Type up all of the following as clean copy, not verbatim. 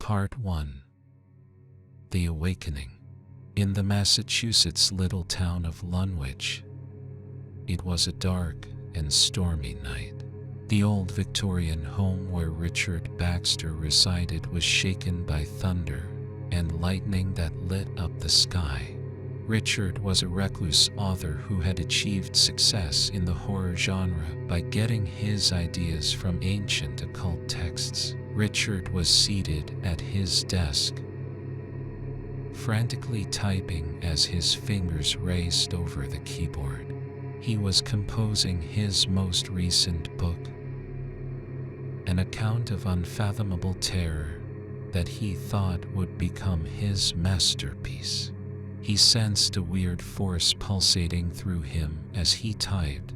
Part 1. The Awakening. In the Massachusetts little town of Lunwich, it was a dark and stormy night. The old Victorian home where Richard Baxter resided was shaken by thunder and lightning that lit up the sky. Richard was a recluse author who had achieved success in the horror genre by getting his ideas from ancient occult texts. Richard was seated at his desk, frantically typing as his fingers raced over the keyboard. He was composing his most recent book, an account of unfathomable terror that he thought would become his masterpiece. He sensed a weird force pulsating through him as he typed,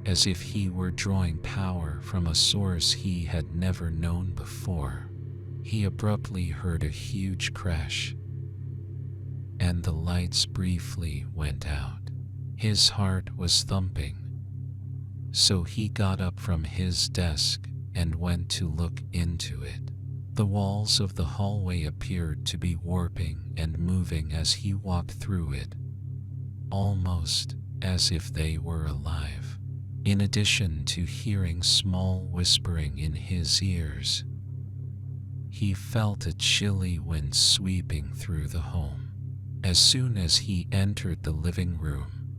as if he were drawing power from a source he had never known before. He abruptly heard a huge crash, and the lights briefly went out. His heart was thumping, so he got up from his desk and went to look into it. The walls of the hallway appeared to be warping and moving as he walked through it, almost as if they were alive. In addition to hearing small whispering in his ears, he felt a chilly wind sweeping through the home. As soon as he entered the living room,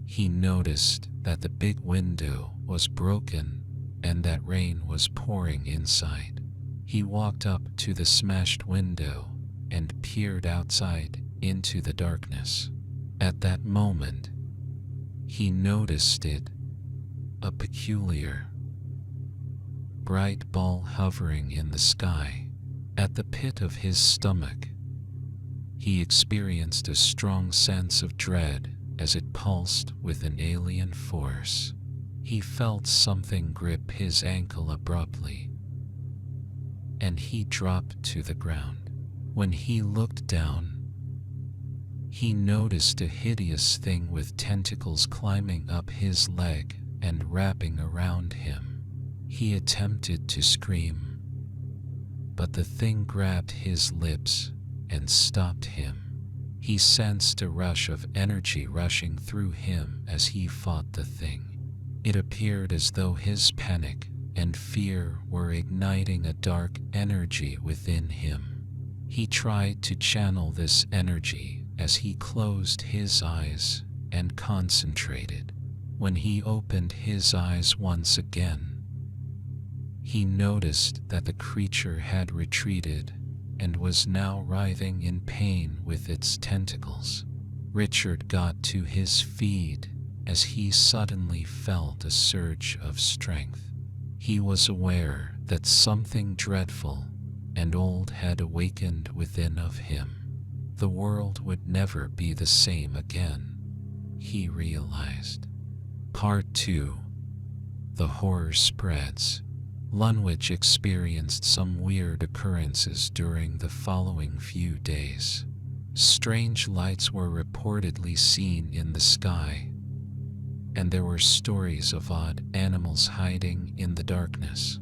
he noticed that the big window was broken and that rain was pouring inside. He walked up to the smashed window and peered outside into the darkness. At that moment, he noticed a peculiar, bright ball hovering in the sky. At the pit of his stomach, he experienced a strong sense of dread as it pulsed with an alien force. He felt something grip his ankle abruptly, and he dropped to the ground. When he looked down, he noticed a hideous thing with tentacles climbing up his leg and wrapping around him. He attempted to scream, but the thing grabbed his lips and stopped him. He sensed a rush of energy rushing through him as he fought the thing. It appeared as though his panic and fear were igniting a dark energy within him. He tried to channel this energy as he closed his eyes and concentrated. When he opened his eyes once again, he noticed that the creature had retreated and was now writhing in pain with its tentacles. Richard got to his feet as he suddenly felt a surge of strength. He was aware that something dreadful and old had awakened within of him. The world would never be the same again, he realized. Part 2. The Horror Spreads. Lunwich experienced some weird occurrences during the following few days. Strange lights were reportedly seen in the sky, and there were stories of odd animals hiding in the darkness.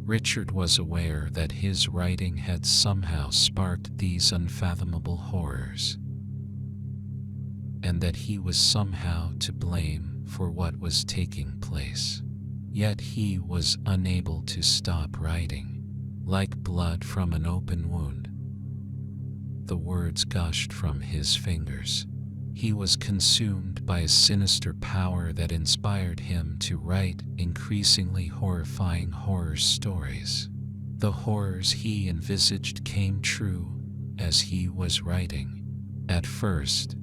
Richard was aware that his writing had somehow sparked these unfathomable horrors, and that he was somehow to blame for what was taking place. Yet he was unable to stop writing. Like blood from an open wound, the words gushed from his fingers. He was consumed by a sinister power that inspired him to write increasingly horrifying horror stories. The horrors he envisaged came true as he was writing. At first,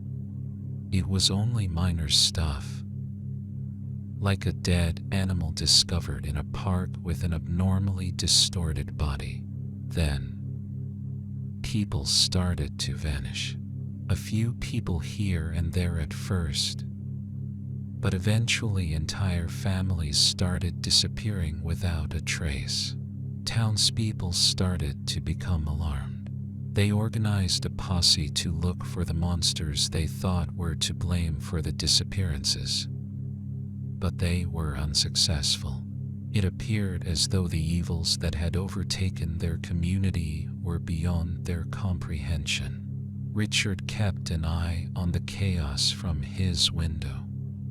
it was only minor stuff, like a dead animal discovered in a park with an abnormally distorted body. Then, people started to vanish. A few people here and there at first, but eventually entire families started disappearing without a trace. Townspeople started to become alarmed. They organized a posse to look for the monsters they thought were to blame for the disappearances, but they were unsuccessful. It appeared as though the evils that had overtaken their community were beyond their comprehension. Richard kept an eye on the chaos from his window.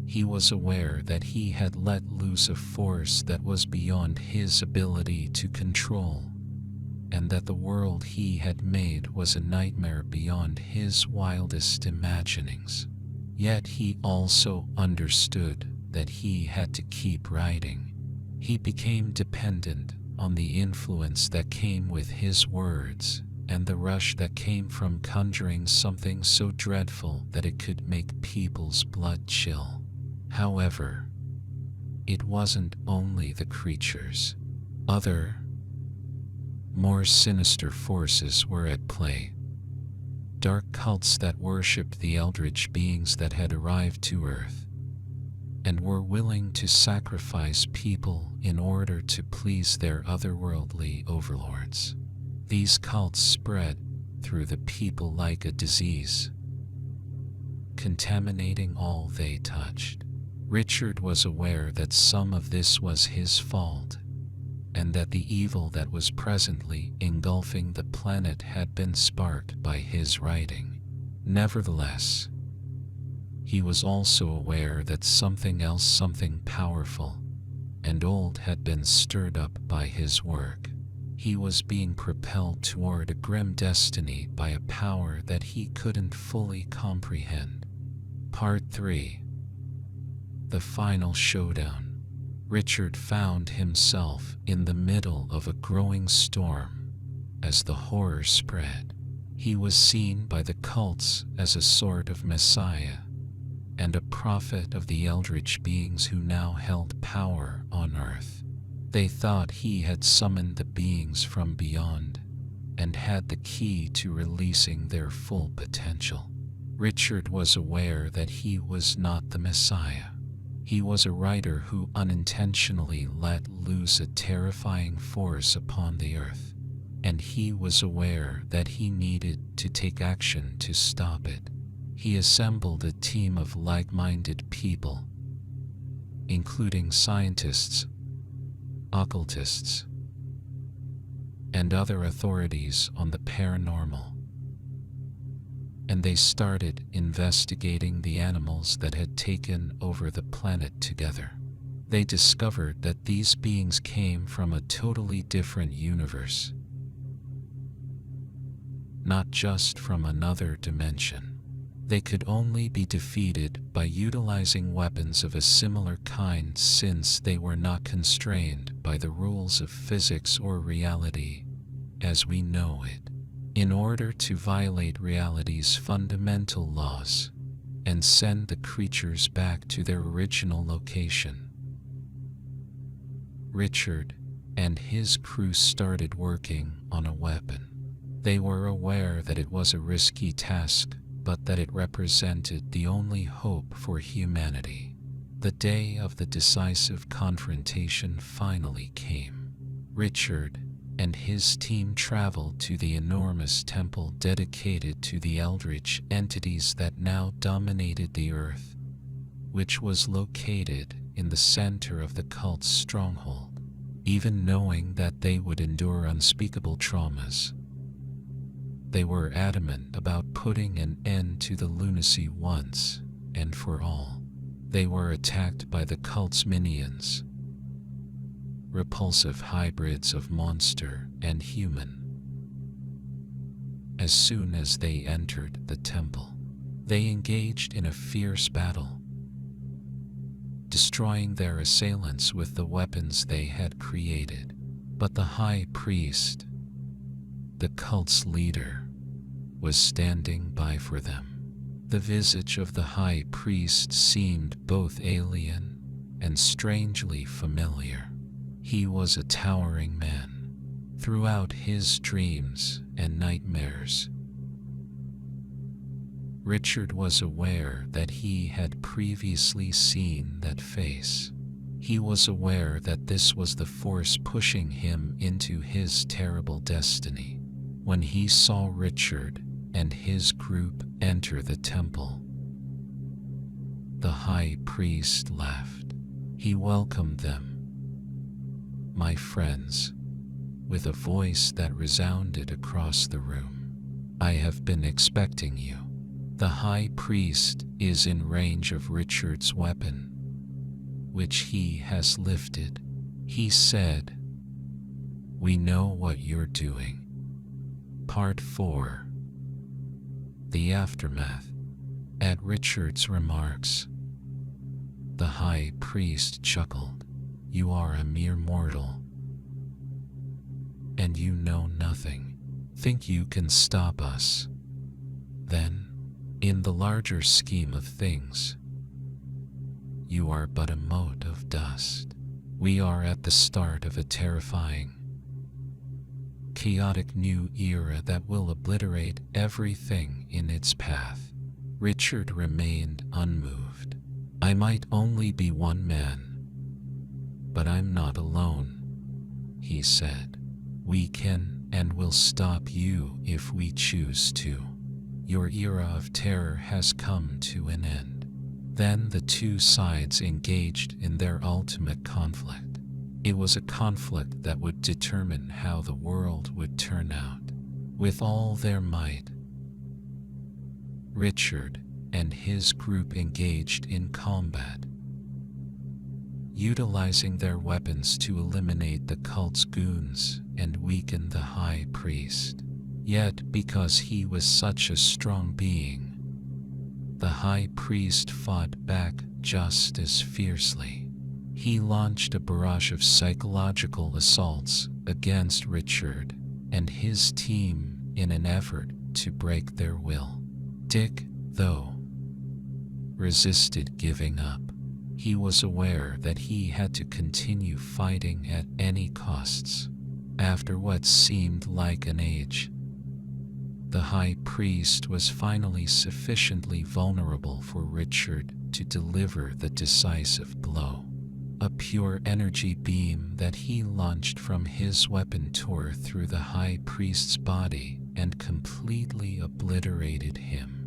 He was aware that he had let loose a force that was beyond his ability to control, and that the world he had made was a nightmare beyond his wildest imaginings. Yet he also understood that he had to keep writing. He became dependent on the influence that came with his words, and the rush that came from conjuring something so dreadful that it could make people's blood chill. However, it wasn't only the creatures. Other, more sinister forces were at play. Dark cults that worshipped the eldritch beings that had arrived to Earth, and were willing to sacrifice people in order to please their otherworldly overlords. These cults spread through the people like a disease, contaminating all they touched. Richard was aware that some of this was his fault, and that the evil that was presently engulfing the planet had been sparked by his writing. Nevertheless, he was also aware that something else, something powerful and old, had been stirred up by his work. He was being propelled toward a grim destiny by a power that he couldn't fully comprehend. Part 3. The Final Showdown. Richard found himself in the middle of a growing storm. As the horror spread, he was seen by the cults as a sort of messiah and a prophet of the eldritch beings who now held power on Earth. They thought he had summoned the beings from beyond and had the key to releasing their full potential. Richard was aware that he was not the messiah. He was a writer who unintentionally let loose a terrifying force upon the Earth, and he was aware that he needed to take action to stop it. He assembled a team of like-minded people, including scientists, occultists, and other authorities on the paranormal, and they started investigating the animals that had taken over the planet together. They discovered that these beings came from a totally different universe, not just from another dimension. They could only be defeated by utilizing weapons of a similar kind, since they were not constrained by the rules of physics or reality as we know it. In order to violate reality's fundamental laws and send the creatures back to their original location, Richard and his crew started working on a weapon. They were aware that it was a risky task, but that it represented the only hope for humanity. The day of the decisive confrontation finally came. Richard and his team traveled to the enormous temple dedicated to the eldritch entities that now dominated the Earth, which was located in the center of the cult's stronghold. Even knowing that they would endure unspeakable traumas, they were adamant about putting an end to the lunacy once and for all. They were attacked by the cult's minions, repulsive hybrids of monster and human. As soon as they entered the temple, they engaged in a fierce battle, destroying their assailants with the weapons they had created. But the high priest, the cult's leader, was standing by for them. The visage of the high priest seemed both alien and strangely familiar. He was a towering man. Throughout his dreams and nightmares, Richard was aware that he had previously seen that face. He was aware that this was the force pushing him into his terrible destiny. When he saw Richard and his group enter the temple, the high priest laughed. He welcomed them my friends, with a voice that resounded across the room. I have been expecting you. The high priest is in range of Richard's weapon, which he has lifted. He said, "We know what you're doing." Part 4. The aftermath. At Richard's remarks, the high priest chuckled. "You are a mere mortal, and you know nothing. Think you can stop us? Then, in the larger scheme of things, you are but a mote of dust. We are at the start of a terrifying, chaotic new era that will obliterate everything in its path." Richard remained unmoved. "I might only be one man, but I'm not alone," he said. "We can and will stop you if we choose to. Your era of terror has come to an end." Then the two sides engaged in their ultimate conflict. It was a conflict that would determine how the world would turn out. With all their might, Richard and his group engaged in combat, utilizing their weapons to eliminate the cult's goons and weaken the high priest. Yet, because he was such a strong being, the high priest fought back just as fiercely. He launched a barrage of psychological assaults against Richard and his team in an effort to break their will. Dick, though, resisted giving up. He was aware that he had to continue fighting at any costs. After what seemed like an age, the high priest was finally sufficiently vulnerable for Richard to deliver the decisive blow. A pure energy beam that he launched from his weapon tore through the high priest's body and completely obliterated him.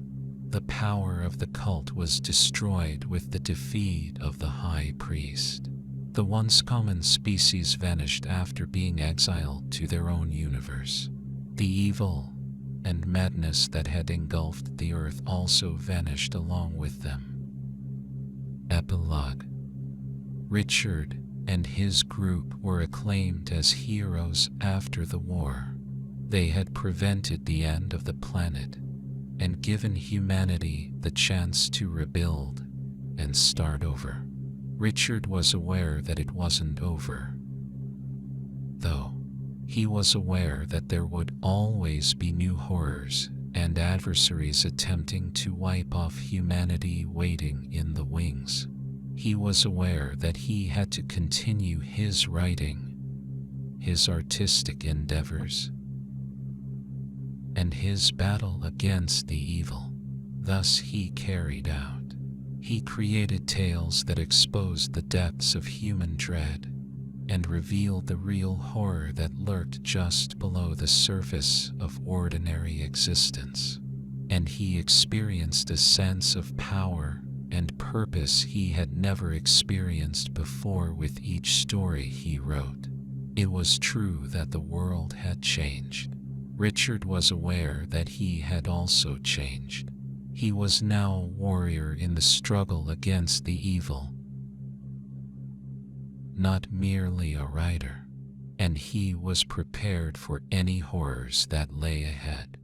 The power of the cult was destroyed with the defeat of the high priest. The once common species vanished after being exiled to their own universe. The evil and madness that had engulfed the earth also vanished along with them. Epilogue. Richard and his group were acclaimed as heroes after the war. They had prevented the end of the planet and given humanity the chance to rebuild and start over. Richard was aware that it wasn't over, though. He was aware that there would always be new horrors and adversaries attempting to wipe off humanity waiting in the wings. He was aware that he had to continue his writing, his artistic endeavors, and his battle against the evil. Thus he carried out. He created tales that exposed the depths of human dread and revealed the real horror that lurked just below the surface of ordinary existence. And he experienced a sense of power and purpose he had never experienced before with each story he wrote. It was true that the world had changed. Richard was aware that he had also changed. He was now a warrior in the struggle against the evil, not merely a writer, and he was prepared for any horrors that lay ahead.